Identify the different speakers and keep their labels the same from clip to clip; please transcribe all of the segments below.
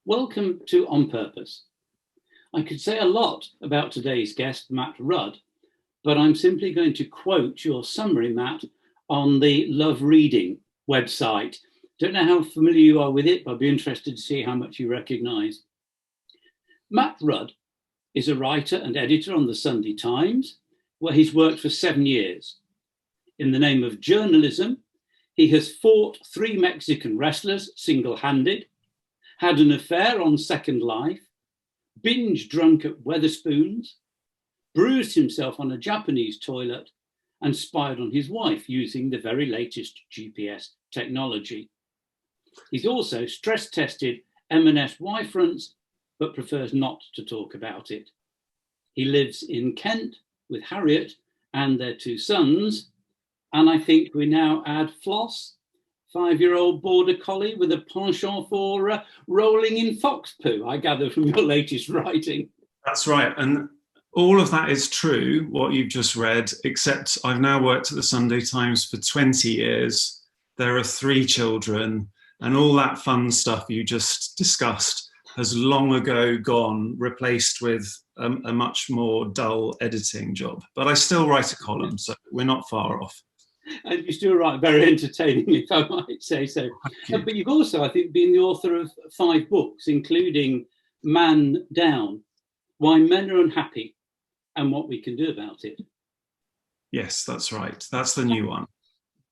Speaker 1: Welcome to On Purpose. I could say a lot about today's guest, Matt Rudd, but I'm simply going to quote your summary, Matt, on the Love Reading website. Don't know how familiar you are with it, but I'd be interested to see how much you recognise. Matt Rudd is a writer and editor on the Sunday Times, where he's worked for 7 years. In the name of journalism, he has fought 3 Mexican wrestlers single-handed, had an affair on Second Life, binge drunk at Weatherspoons, bruised himself on a Japanese toilet, and spied on his wife using the very latest GPS technology. He's also stress-tested M&S Y-fronts, but prefers not to talk about it. He lives in Kent with Harriet and their 2 sons, and I think we now add Floss, 5-year-old border collie with a penchant for rolling in fox poo, I gather from your latest writing.
Speaker 2: That's right. And all of that is true, what you've just read, except I've now worked at the Sunday Times for 20 years. There are 3 children, and all that fun stuff you just discussed has long ago gone, replaced with a much more dull editing job. But I still write a column, so we're not far off.
Speaker 1: And you still write very entertainingly, if I might say so. But you've also, I think, been the author of 5 books, including Man Down, Why Men Are Unhappy and What We Can Do About It.
Speaker 2: Yes, that's right. That's the new one.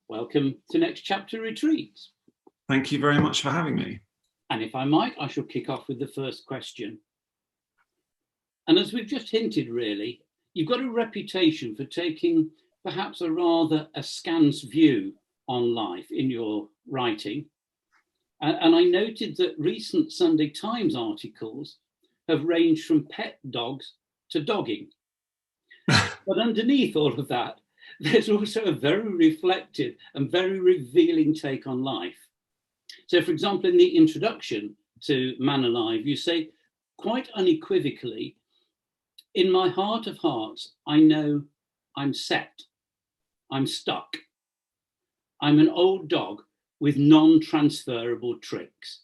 Speaker 1: Welcome to Next Chapter Retreats.
Speaker 2: Thank you very much for having me.
Speaker 1: And if I might, I shall kick off with the first question. And as we've just hinted, really, you've got a reputation for taking perhaps a rather askance view on life in your writing. And I noted that recent Sunday Times articles have ranged from pet dogs to dogging. But underneath all of that, there's also a very reflective and very revealing take on life. So, for example, in the introduction to Man Alive, you say quite unequivocally, "In my heart of hearts, I know I'm set. I'm stuck. I'm an old dog with non-transferable tricks."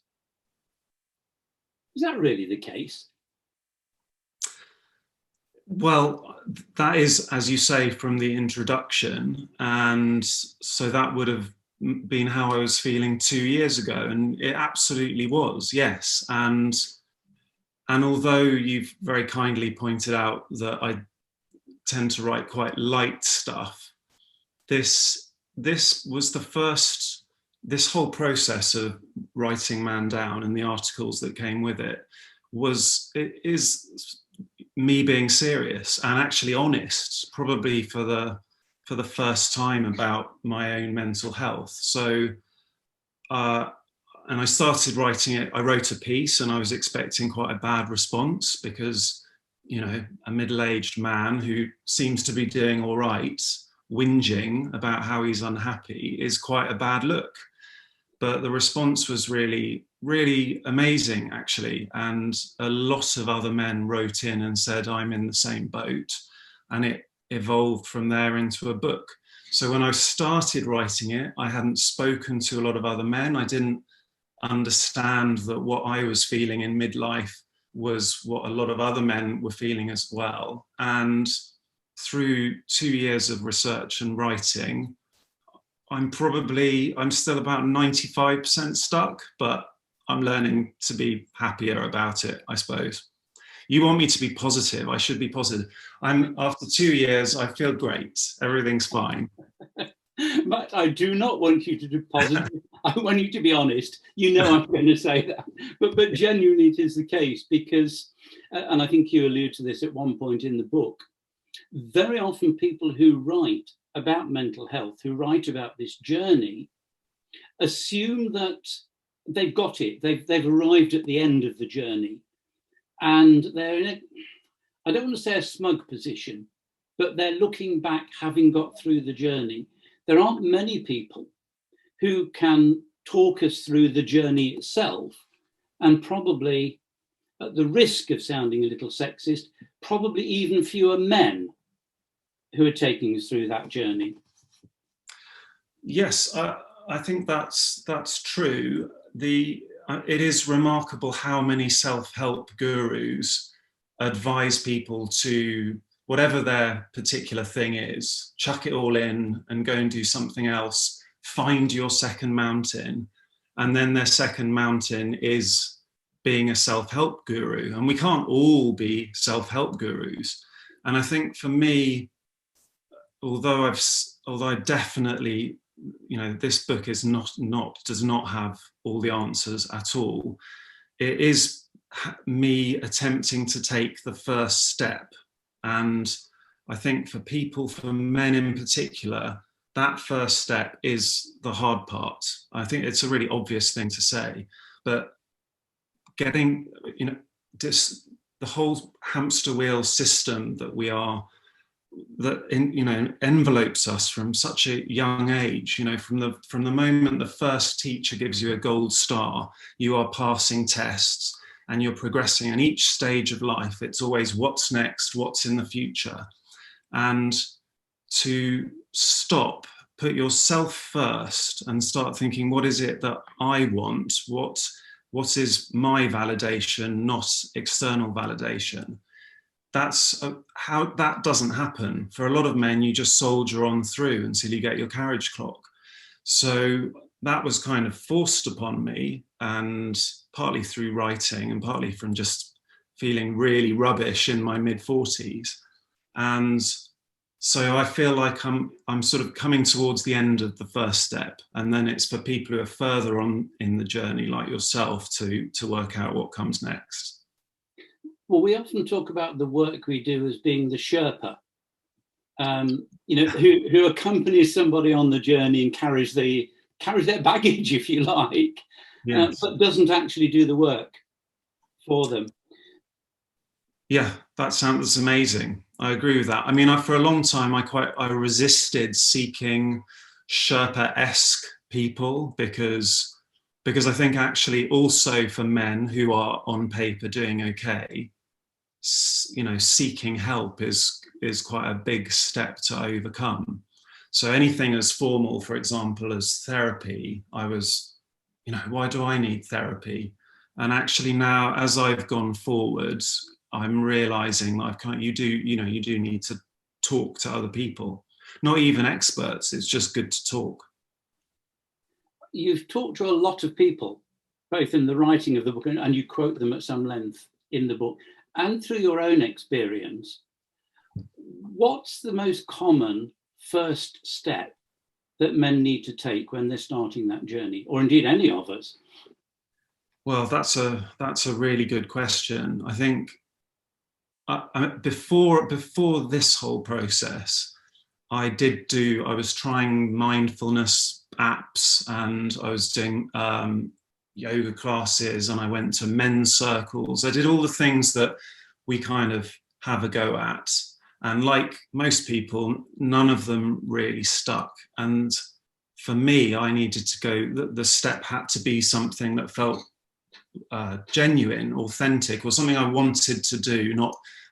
Speaker 1: Is that really the case?
Speaker 2: Well, that is, as you say, from the introduction. And so that would have been how I was feeling 2 years ago. And it absolutely was, yes. And although you've very kindly pointed out that I tend to write quite light stuff, this was the first, this whole process of writing Man Down and the articles that came with it is me being serious and actually honest, probably for the first time about my own mental health. So, and I started writing it, I wrote a piece and I was expecting quite a bad response because, you know, a middle-aged man who seems to be doing all right, whinging about how he's unhappy is quite a bad look. But the response was really, really amazing, actually. And a lot of other men wrote in and said, I'm in the same boat. And it evolved from there into a book. So when I started writing it, I hadn't spoken to a lot of other men. I didn't understand that what I was feeling in midlife was what a lot of other men were feeling as well. And through 2 years of research and writing, I'm still about 95% stuck, but I'm learning to be happier about it, I suppose. You want me to be positive, I should be positive. After 2 years, I feel great, everything's fine.
Speaker 1: But I do not want you to be positive. I want you to be honest. You know I'm going to say that. But genuinely it is the case because, and I think you allude to this at one point in the book, very often people who write about mental health, who write about this journey, assume that they've got it. They've arrived at the end of the journey. And they're in I don't want to say a smug position, but they're looking back, having got through the journey. There aren't many people who can talk us through the journey itself, and probably, at the risk of sounding a little sexist, probably even fewer men who are taking us through that journey.
Speaker 2: Yes, I think that's true. it is remarkable how many self-help gurus advise people to, whatever their particular thing is, chuck it all in and go and do something else, find your second mountain. And then their second mountain is being a self-help guru. And we can't all be self-help gurus. And I think for me, although I definitely, this book is does not have all the answers at all, it is me attempting to take the first step. And I think for people, for men in particular, that first step is the hard part. I think it's a really obvious thing to say, but getting, the whole hamster wheel system that we are, that envelopes us from such a young age. From the moment the first teacher gives you a gold star, you are passing tests and you're progressing. And each stage of life, it's always what's next, what's in the future. And to stop, put yourself first and start thinking, what is it that I want? What is my validation, not external validation? That's how that doesn't happen. For a lot of men, you just soldier on through until you get your carriage clock. So that was kind of forced upon me, and partly through writing and partly from just feeling really rubbish in my mid-40s. And so I feel like I'm sort of coming towards the end of the first step, and then it's for people who are further on in the journey, like yourself, to work out what comes next.
Speaker 1: Well, we often talk about the work we do as being the Sherpa, who accompanies somebody on the journey and carries their baggage, if you like, yes. But doesn't actually do the work for them.
Speaker 2: Yeah, that sounds amazing. I agree with that. I mean, for a long time, I resisted seeking Sherpa-esque people because I think actually also for men who are on paper doing okay, seeking help is quite a big step to overcome. So anything as formal, for example, as therapy, I was, why do I need therapy? And actually now, as I've gone forward, I'm realizing you do need to talk to other people, not even experts. It's just good to talk.
Speaker 1: You've talked to a lot of people, both in the writing of the book, and you quote them at some length in the book, and through your own experience. What's the most common first step that men need to take when they're starting that journey, or indeed any of us?
Speaker 2: Well, that's a really good question. I think before this whole process, I was trying mindfulness apps, and I was doing yoga classes, and I went to men's circles. I did all the things that we kind of have a go at. And like most people, none of them really stuck. And for me, I needed to go, the step had to be something that felt genuine, authentic, or something I wanted to do.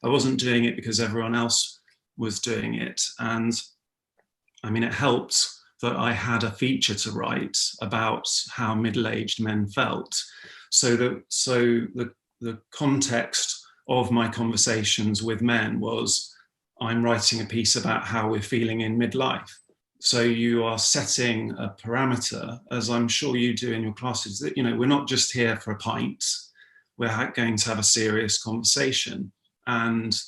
Speaker 2: I wasn't doing it because everyone else was doing it. And I mean, it helped that I had a feature to write about how middle-aged men felt. So the context of my conversations with men was, I'm writing a piece about how we're feeling in midlife. So you are setting a parameter, as I'm sure you do in your classes, that, we're not just here for a pint, we're going to have a serious conversation. And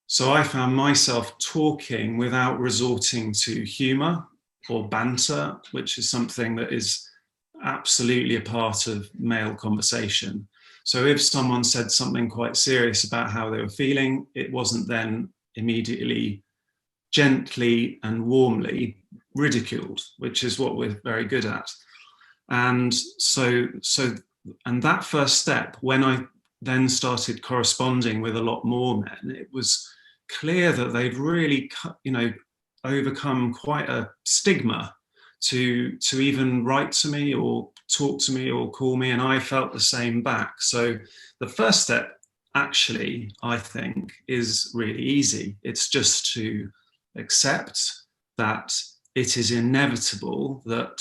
Speaker 2: so I found myself talking without resorting to humor or banter, which is something that is absolutely a part of male conversation. So if someone said something quite serious about how they were feeling, it wasn't then immediately, gently and warmly ridiculed, which is what we're very good at. And and that first step, when I then started corresponding with a lot more men, it was clear that they've really, overcome quite a stigma to even write to me or talk to me or call me, and I felt the same back. So the first step, actually, I think, is really easy. It's just to accept that it is inevitable that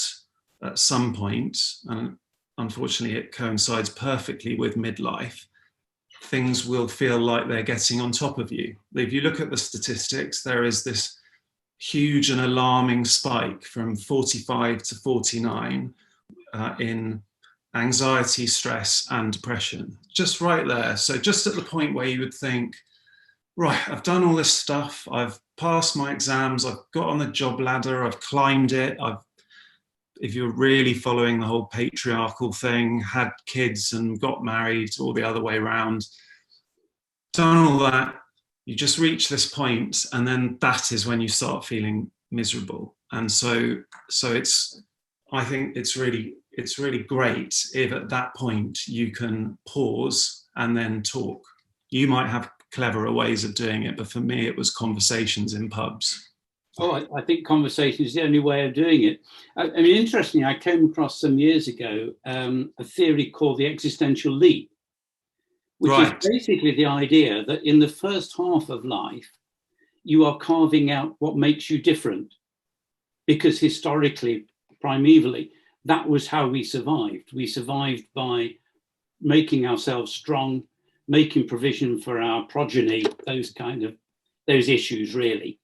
Speaker 2: at some point, and unfortunately it coincides perfectly with midlife, things will feel like they're getting on top of you. If you look at the statistics, there is this huge and alarming spike from 45 to 49 in anxiety, stress, and depression. Just right there. So just at the point where you would think, right, I've done all this stuff, I've passed my exams, I've got on the job ladder, I've climbed it, if you're really following the whole patriarchal thing, had kids and got married, or the other way around, done all that, you just reach this point, and then that is when you start feeling miserable. And so I think it's really great if at that point you can pause and then talk. You might have cleverer ways of doing it, but for me it was conversations in pubs.
Speaker 1: Oh, I think conversation is the only way of doing it. I mean, interestingly, I came across some years ago a theory called the existential leap, which is basically the idea that in the first half of life, you are carving out what makes you different. Because historically, primevally, that was how we survived. We survived by making ourselves strong, making provision for our progeny, those issues really.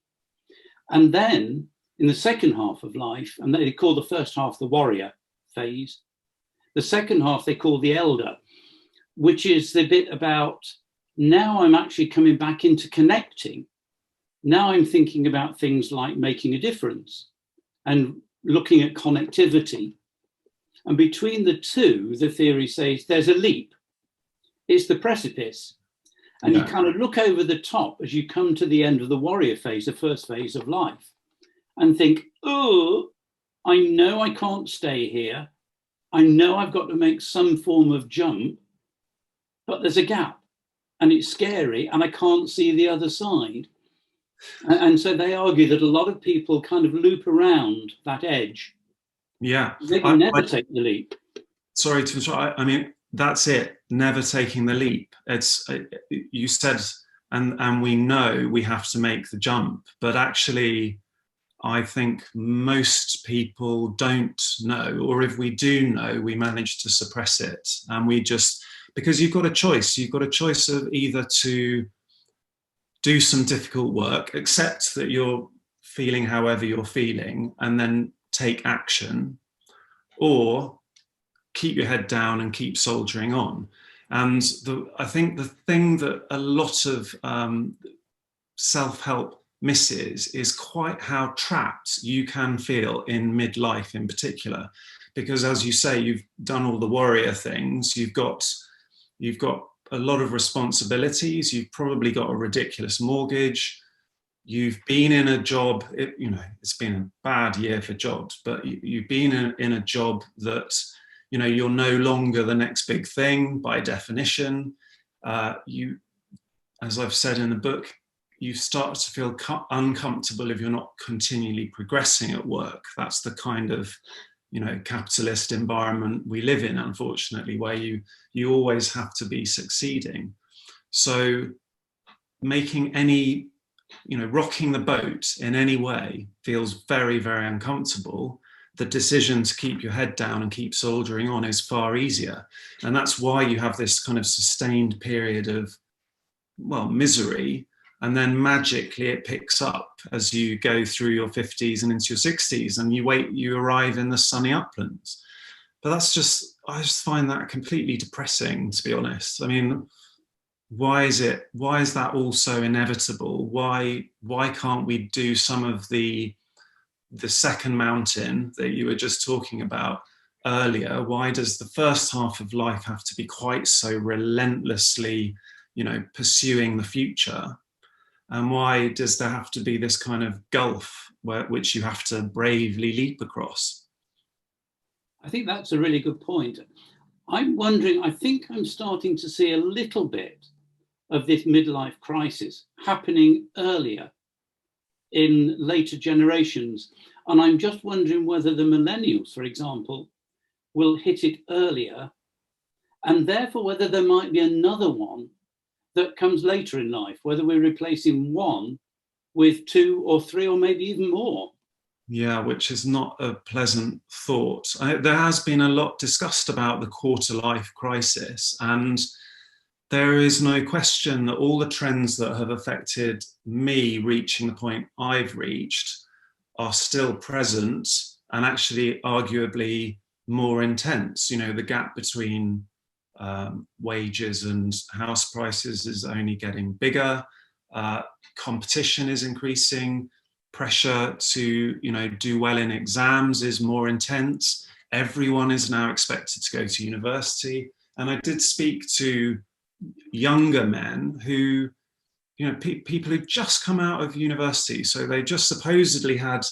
Speaker 1: And then in the second half of life, and they call the first half the warrior phase, the second half they call the elder, which is the bit about, now I'm actually coming back into connecting. Now I'm thinking about things like making a difference and looking at connectivity. And between the two, the theory says there's a leap. It's the precipice. And you kind of look over the top as you come to the end of the warrior phase, the first phase of life, and think, oh, I know I can't stay here. I know I've got to make some form of jump, but there's a gap and it's scary and I can't see the other side. And so they argue that a lot of people kind of loop around that edge.
Speaker 2: Yeah.
Speaker 1: They can never take the leap.
Speaker 2: Sorry to interrupt. I mean, that's it. Never taking the leap. It's, you said, and we know we have to make the jump, but actually I think most people don't know, or if we do know, we manage to suppress it. And we just, because you've got a choice of either to do some difficult work, accept that you're feeling however you're feeling, and then take action, or keep your head down and keep soldiering on. And I think the thing that a lot of self-help misses is quite how trapped you can feel in midlife in particular. Because as you say, you've done all the warrior things, you've got a lot of responsibilities, you've probably got a ridiculous mortgage, you've been in a job, it's been a bad year for jobs, but you've been in a job that, you're no longer the next big thing by definition. As I've said in the book, you start to feel uncomfortable if you're not continually progressing at work. That's the kind of, capitalist environment we live in, unfortunately, where you always have to be succeeding. So making any, rocking the boat in any way feels very, very uncomfortable. The decision to keep your head down and keep soldiering on is far easier. And that's why you have this kind of sustained period of, misery. And then magically it picks up as you go through your 50s and into your 60s, and you arrive in the sunny uplands. But I just find that completely depressing, to be honest. I mean, why is that all so inevitable? Why can't we do some of the second mountain that you were just talking about earlier? Why does the first half of life have to be quite so relentlessly, pursuing the future? And why does there have to be this kind of gulf which you have to bravely leap across?
Speaker 1: I think that's a really good point. I'm wondering, I think I'm starting to see a little bit of this midlife crisis happening earlier in later generations. And I'm just wondering whether the millennials, for example, will hit it earlier, and therefore whether there might be another one that comes later in life, whether we're replacing one with two or three or maybe even more.
Speaker 2: Yeah, which is not a pleasant thought. There has been a lot discussed about the quarter life crisis, and there is no question that all the trends that have affected me reaching the point I've reached are still present and actually arguably more intense. You know, the gap between wages and house prices is only getting bigger. Competition is increasing. Pressure to, you know, do well in exams is more intense. Everyone is now expected to go to university. And I did speak to younger men who, you know, people who just come out of university. So they just supposedly had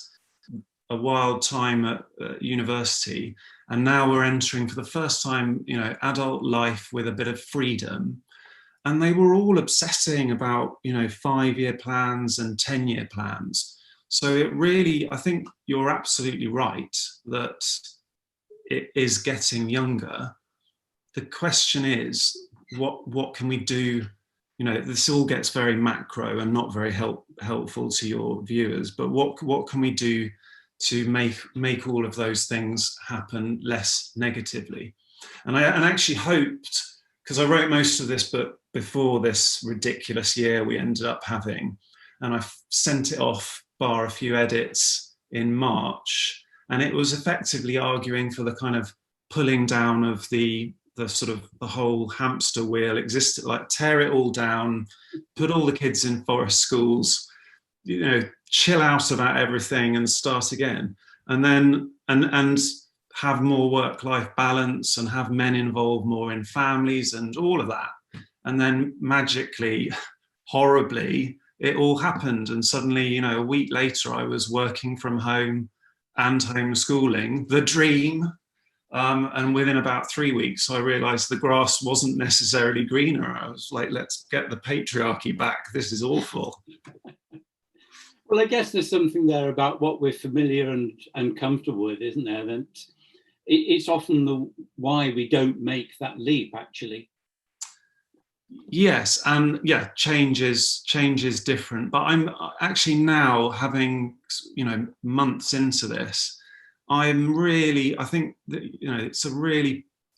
Speaker 2: a wild time at university, and now we're entering for the first time, you know, adult life with a bit of freedom. And they were all obsessing about, you know, 5-year plans and 10-year plans. So it really, I think you're absolutely right that it is getting younger. The question is, what can we do? You know, this all gets very macro and not very helpful to your viewers, but what can we do to make all of those things happen less negatively? And I actually hoped, because I wrote most of this book before this ridiculous year we ended up having, and I sent it off bar a few edits in March, and it was effectively arguing for the kind of pulling down of the sort of the whole hamster wheel existed, like tear it all down, put all the kids in forest schools, you know, chill out about everything and start again, and then and have more work-life balance and have men involved more in families and all of that. And then magically, horribly, it all happened, and suddenly, you know, a week later I was working from home and homeschooling, the dream. And within about 3 weeks, I realized the grass wasn't necessarily greener. I was like, let's get the patriarchy back. This is awful.
Speaker 1: Well, I guess there's something there about what we're familiar and comfortable with, isn't there? That it's often the why we don't make that leap, actually.
Speaker 2: Yes, and yeah, change is different. But I'm actually now, having, you know, months into this, I think that, you know,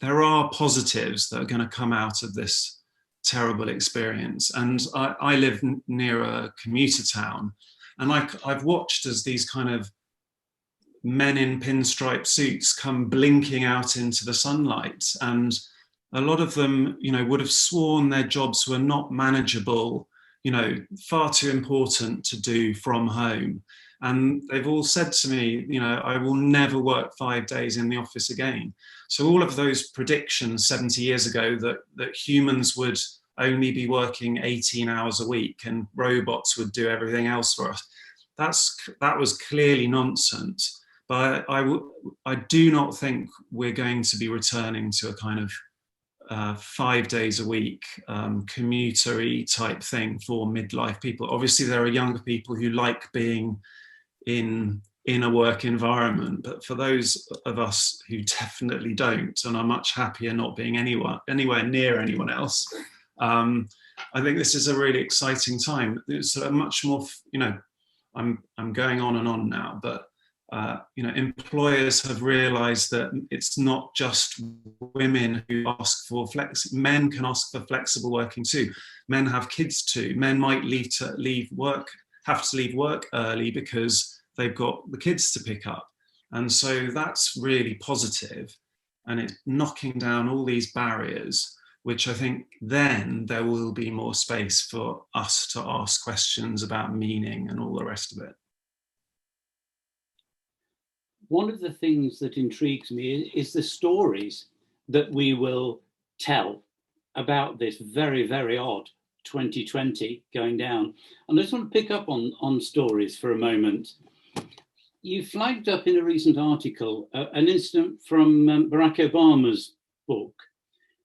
Speaker 2: there are positives that are going to come out of this terrible experience. And I live near a commuter town, and I've watched as these kind of men in pinstripe suits come blinking out into the sunlight, and a lot of them, you know, would have sworn their jobs were not manageable, you know, far too important to do from home. And they've all said to me, you know, I will never work 5 days in the office again. So all of those predictions 70 years ago that humans would only be working 18 hours a week and robots would do everything else for us, that was clearly nonsense. But I do not think we're going to be returning to a kind of 5 days a week commuter-y type thing for midlife people. Obviously, there are younger people who like being in a work environment, but for those of us who definitely don't and are much happier not being anywhere near anyone else, I think this is a really exciting time. It's a much more, you know, I'm going on and on now, but you know, employers have realized that it's not just women who ask for men can ask for flexible working too. Men have kids too. Men might have to leave work early because they've got the kids to pick up. And so that's really positive, and it's knocking down all these barriers, which I think then there will be more space for us to ask questions about meaning and all the rest of it.
Speaker 1: One of the things that intrigues me is the stories that we will tell about this very, very odd 2020 going down. And I just want to pick up on stories for a moment. You flagged up in a recent article an incident from Barack Obama's book,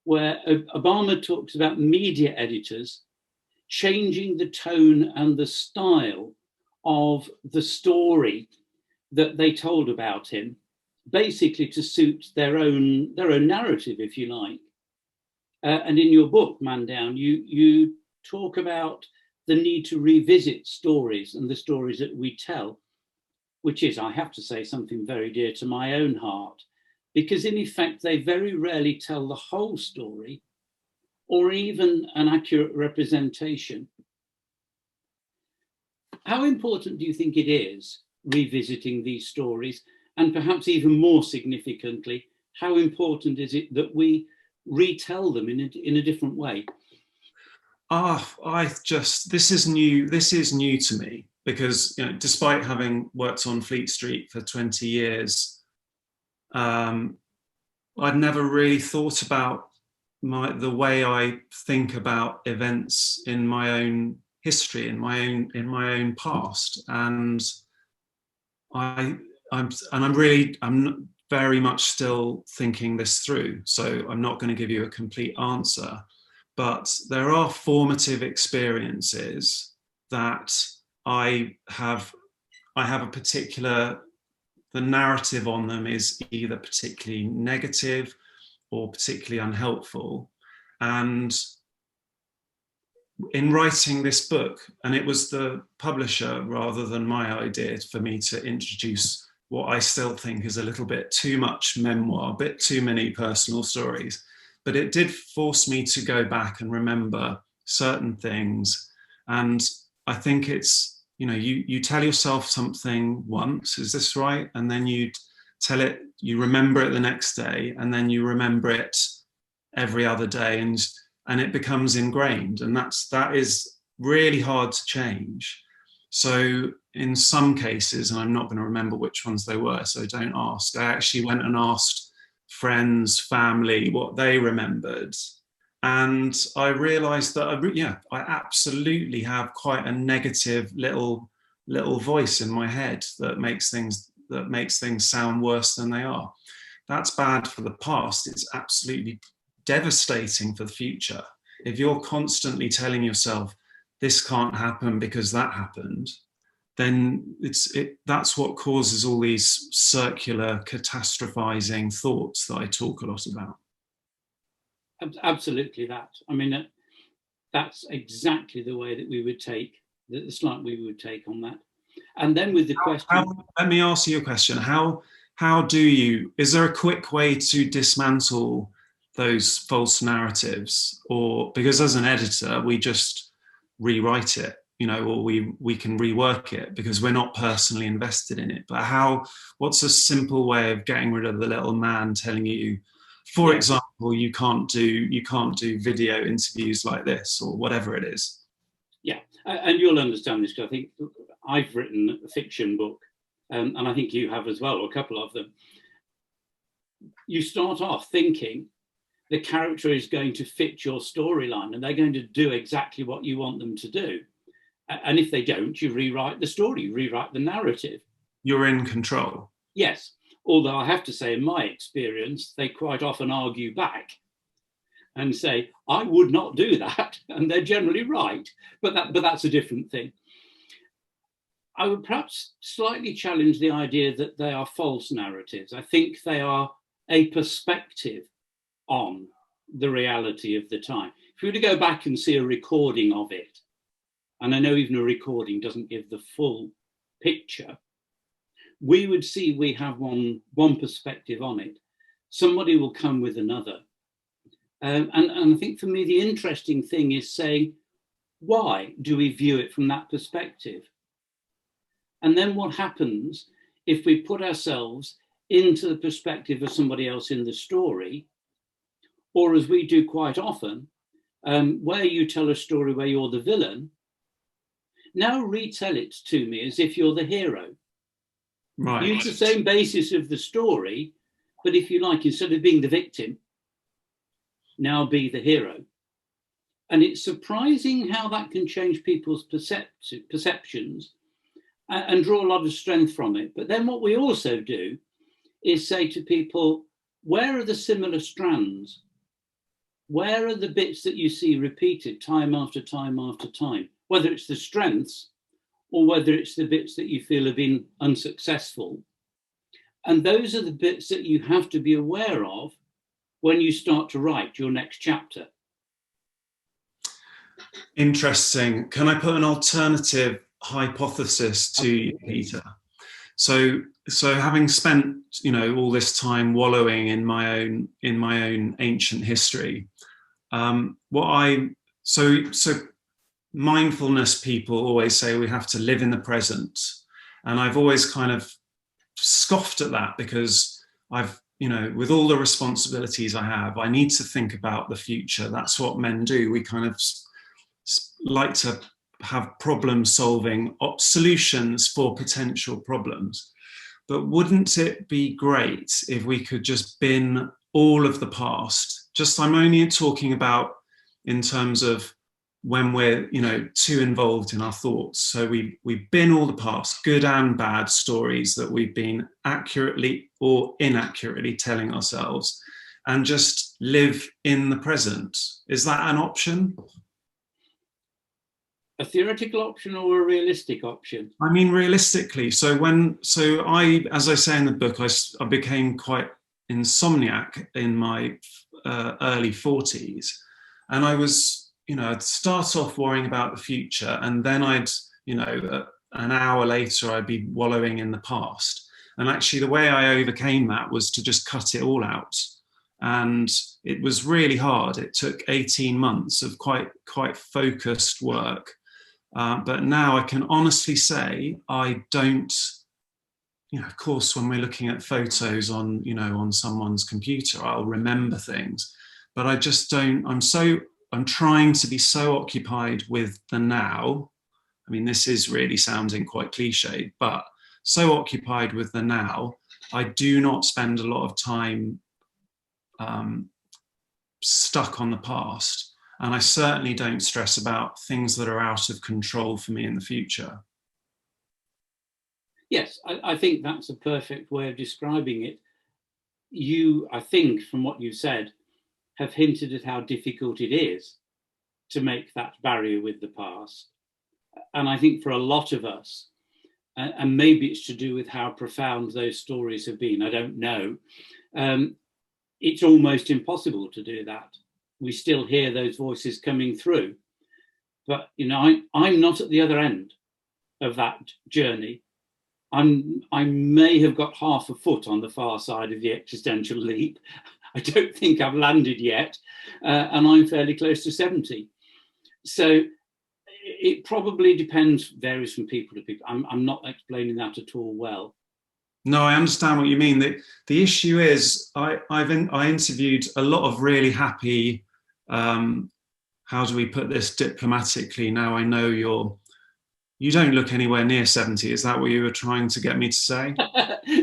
Speaker 1: where Obama talks about media editors changing the tone and the style of the story that they told about him, basically to suit their own narrative, if you like. And in your book, Man Down, you talk about the need to revisit stories and the stories that we tell. which is, I have to say, something very dear to my own heart, because in effect, they very rarely tell the whole story or even an accurate representation. How important do you think it is revisiting these stories? And perhaps even more significantly, how important is it that we retell them in a different way?
Speaker 2: This is new. This is new to me because, you know, despite having worked on Fleet Street for 20 years, I'd never really thought about the way I think about events in my own history, in my own past, and I'm very much still thinking this through. So I'm not going to give you a complete answer, but there are formative experiences that I have a particular, the narrative on them is either particularly negative or particularly unhelpful. And in writing this book, and it was the publisher rather than my idea for me to introduce what I still think is a little bit too much memoir, a bit too many personal stories, but it did force me to go back and remember certain things. And I think it's, you know, you tell yourself something once, is this right? And then you tell it, you remember it the next day, and then you remember it every other day, and it becomes ingrained. And that is really hard to change. So in some cases, and I'm not going to remember which ones they were, so don't ask, I actually went and asked friends, family, what they remembered. And I realized that I absolutely have quite a negative little voice in my head that makes things sound worse than they are. That's bad for the past. It's absolutely devastating for the future. If you're constantly telling yourself this can't happen because that happened, then that's what causes all these circular catastrophizing thoughts that I talk a lot about.
Speaker 1: Absolutely that. I mean, that's exactly the way that we would take, the slant we would take on that. And then with the question...
Speaker 2: let me ask you a question. Is there a quick way to dismantle those false narratives? Or, because as an editor, we just rewrite it, you know, or we can rework it because we're not personally invested in it. But what's a simple way of getting rid of the little man telling you, for example, you can't do video interviews like this, or whatever it is?
Speaker 1: Yeah, and you'll understand this because I think I've written a fiction book, and I think you have as well, or a couple of them. You start off thinking the character is going to fit your storyline and they're going to do exactly what you want them to do. And if they don't, you rewrite the story, you rewrite the narrative.
Speaker 2: You're in control.
Speaker 1: Yes. Although I have to say, in my experience, they quite often argue back and say, I would not do that. And they're generally right. But that's a different thing. I would perhaps slightly challenge the idea that they are false narratives. I think they are a perspective on the reality of the time. If we were to go back and see a recording of it, and I know even a recording doesn't give the full picture, we would see we have one perspective on it. Somebody will come with another. And I think for me, the interesting thing is saying, why do we view it from that perspective? And then what happens if we put ourselves into the perspective of somebody else in the story, or as we do quite often, where you tell a story where you're the villain, now retell it to me as if you're the hero.
Speaker 2: Right.
Speaker 1: Use the same basis of the story, but if you like, instead of being the victim, now be the hero. And it's surprising how that can change people's perceptions and draw a lot of strength from it. But then what we also do is say to people, where are the similar strands? Where are the bits that you see repeated time after time after time? Whether it's the strengths or whether it's the bits that you feel have been unsuccessful. And those are the bits that you have to be aware of when you start to write your next chapter.
Speaker 2: Interesting. Can I put an alternative hypothesis to you, Peter? So having spent, all this time wallowing in my own ancient history, so mindfulness people always say we have to live in the present, and I've always kind of scoffed at that, because with all the responsibilities I have, I need to think about the future. That's what men do. We kind of like to have problem solving solutions for potential problems. But wouldn't it be great if we could just bin all of the past? I'm only talking about in terms of when we're, too involved in our thoughts. So we bin all the past, good and bad stories that we've been accurately or inaccurately telling ourselves, and just live in the present. Is that an option?
Speaker 1: A theoretical option or a realistic option?
Speaker 2: I mean, realistically. As I say in the book, I became quite insomniac in my early 40s, and I was, I'd start off worrying about the future, and then an hour later, I'd be wallowing in the past. And actually, the way I overcame that was to just cut it all out. And it was really hard. It took 18 months of quite focused work. But now I can honestly say I don't, of course, when we're looking at photos on someone's computer, I'll remember things, but I just don't. I'm trying to be so occupied with the now. I mean, this is really sounding quite cliched, but so occupied with the now, I do not spend a lot of time stuck on the past. And I certainly don't stress about things that are out of control for me in the future.
Speaker 1: Yes, I think that's a perfect way of describing it. You, I think, from what you said, have hinted at how difficult it is to make that barrier with the past. And I think for a lot of us, and maybe it's to do with how profound those stories have been, I don't know, it's almost impossible to do that. We still hear those voices coming through. But, I'm not at the other end of that journey. I may have got half a foot on the far side of the existential leap. I don't think I've landed yet, and I'm fairly close to 70. So it probably varies from people to people. I'm not explaining that at all well.
Speaker 2: No, I understand what you mean. The issue is I interviewed a lot of really happy, how do we put this diplomatically? Now I know you don't look anywhere near 70. Is that what you were trying to get me to say?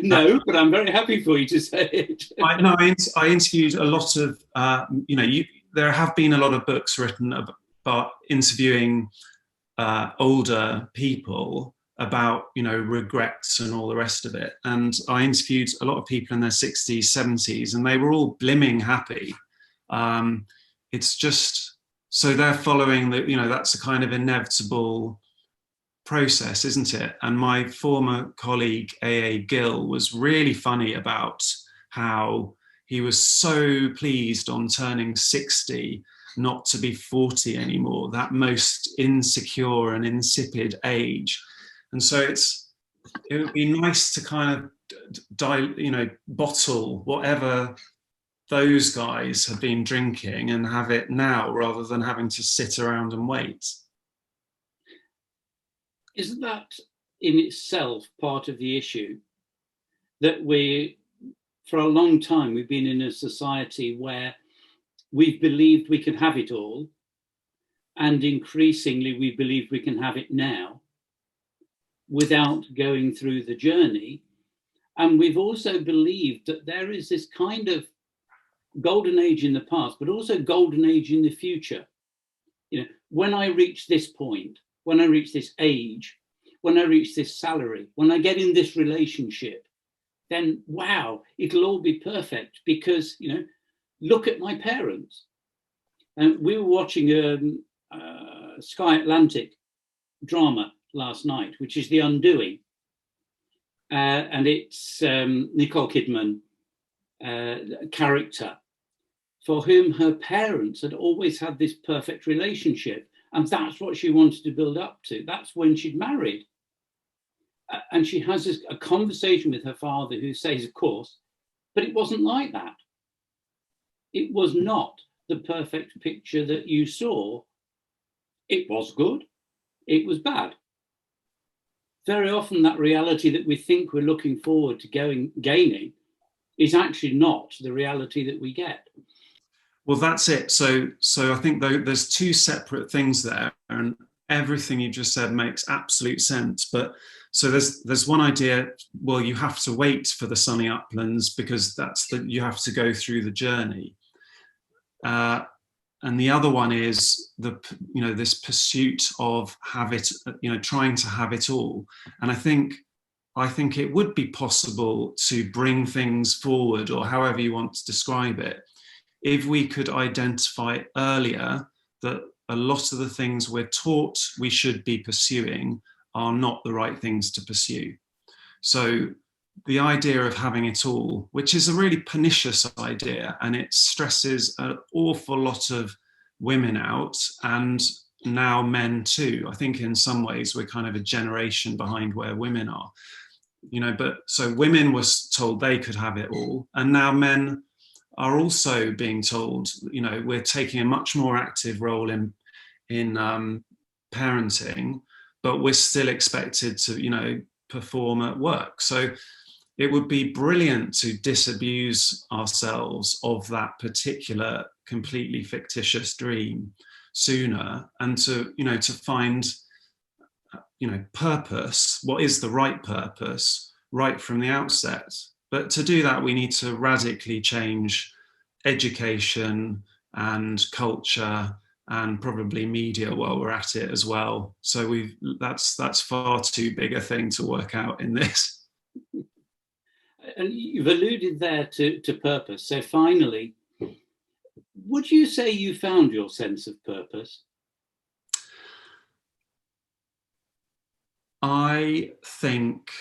Speaker 1: No, but I'm very happy for you to say it.
Speaker 2: I interviewed a lot of, there have been a lot of books written about interviewing older people about, regrets and all the rest of it. And I interviewed a lot of people in their 60s, 70s, and they were all blimming happy. It's just, so they're following that's a kind of inevitable process, isn't it? And my former colleague A.A. Gill was really funny about how he was so pleased on turning 60 not to be 40 anymore, that most insecure and insipid age. And so it would be nice to kind of bottle whatever those guys have been drinking and have it now, rather than having to sit around and wait.
Speaker 1: Isn't that in itself part of the issue? That for a long time, we've been in a society where we've believed we can have it all, and increasingly we believe we can have it now without going through the journey. And we've also believed that there is this kind of golden age in the past, but also golden age in the future. When I reach this point, when I reach this age, when I reach this salary, when I get in this relationship, then wow, it'll all be perfect, because, look at my parents. And we were watching a Sky Atlantic drama last night, which is The Undoing. And it's Nicole Kidman character, for whom her parents had always had this perfect relationship. And that's what she wanted to build up to. That's when she'd married. And she has a conversation with her father who says, of course, but it wasn't like that. It was not the perfect picture that you saw. It was good. It was bad. Very often that reality that we think we're looking forward to gaining is actually not the reality that we get.
Speaker 2: Well, that's it. So I think there's two separate things there, and everything you just said makes absolute sense. But so there's one idea. Well, you have to wait for the sunny uplands because you have to go through the journey. And the other one is this pursuit of trying to have it all. And I think it would be possible to bring things forward, or however you want to describe it, if we could identify earlier that a lot of the things we're taught we should be pursuing are not the right things to pursue. So the idea of having it all, which is a really pernicious idea, and it stresses an awful lot of women out, and now men too. I think in some ways we're kind of a generation behind where women are, but so women were told they could have it all, and now men are also being told, we're taking a much more active role in parenting, but we're still expected to, perform at work. So it would be brilliant to disabuse ourselves of that particular completely fictitious dream sooner, and to find, purpose, what is the right purpose, right from the outset. But to do that, we need to radically change education and culture and probably media while we're at it as well. So that's far too big a thing to work out in this.
Speaker 1: And you've alluded there to purpose. So finally, would you say you found your sense of purpose?
Speaker 2: I think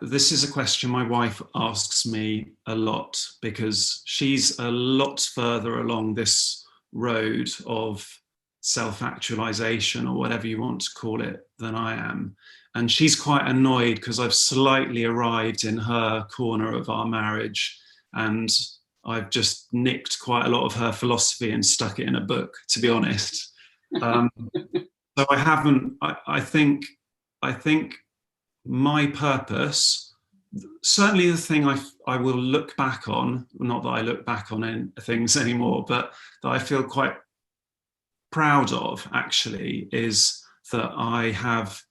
Speaker 2: this is a question my wife asks me a lot, because she's a lot further along this road of self-actualization, or whatever you want to call it, than I am. And she's quite annoyed because I've slightly arrived in her corner of our marriage, and I've just nicked quite a lot of her philosophy and stuck it in a book, to be honest. So I haven't, I think my purpose, certainly the thing I will look back on, not that I look back on things anymore, but that I feel quite proud of actually, is that I have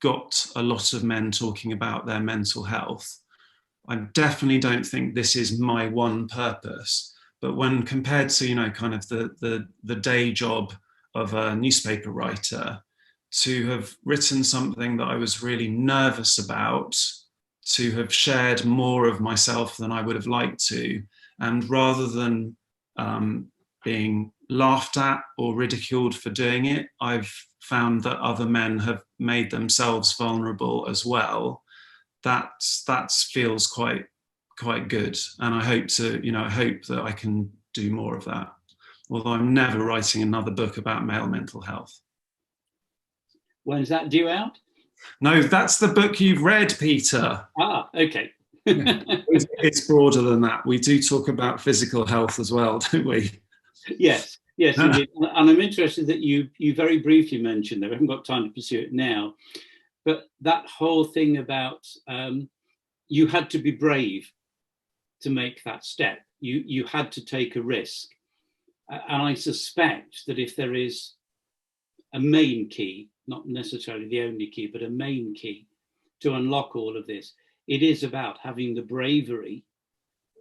Speaker 2: got a lot of men talking about their mental health. I definitely don't think this is my one purpose, but when compared to, kind of the day job of a newspaper writer, to have written something that I was really nervous about, to have shared more of myself than I would have liked to, and rather than being laughed at or ridiculed for doing it, I've found that other men have made themselves vulnerable as well. That feels quite good, and I hope that I can do more of that. Although I'm never writing another book about male mental health.
Speaker 1: When's that due out?
Speaker 2: No, that's the book you've read, Peter.
Speaker 1: Okay.
Speaker 2: It's broader than that. We do talk about physical health as well, don't we?
Speaker 1: Yes, indeed. And I'm interested that you very briefly mentioned, though I haven't got time to pursue it now, but that whole thing about you had to be brave to make that step. You had to take a risk. And I suspect that if there is a main key, not necessarily the only key, but a main key to unlock all of this, it is about having the bravery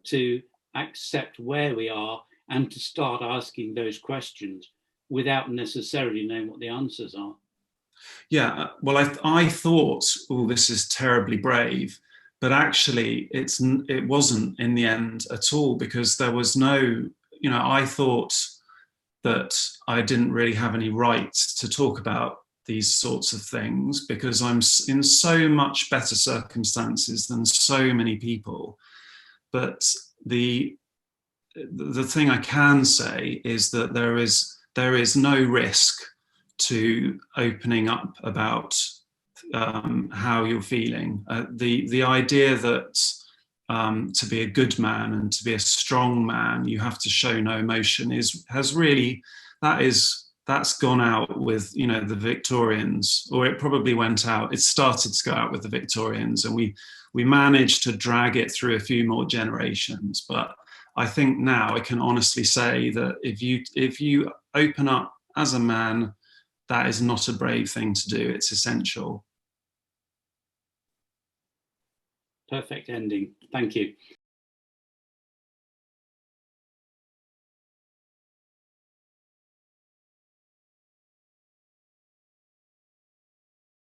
Speaker 1: to accept where we are and to start asking those questions without necessarily knowing what the answers are.
Speaker 2: Yeah, well, I thought, this is terribly brave, but actually it wasn't in the end at all, because there was no, I thought that I didn't really have any right to talk about these sorts of things because I'm in so much better circumstances than so many people. But the thing I can say is that there is no risk to opening up about how you're feeling. The idea that to be a good man and to be a strong man, you have to show no emotion that's gone out with, you know, the Victorians, or it probably went out. It started to go out with the Victorians, and we managed to drag it through a few more generations. But I think now I can honestly say that if you open up as a man, that is not a brave thing to do. It's essential.
Speaker 1: Perfect ending. Thank you.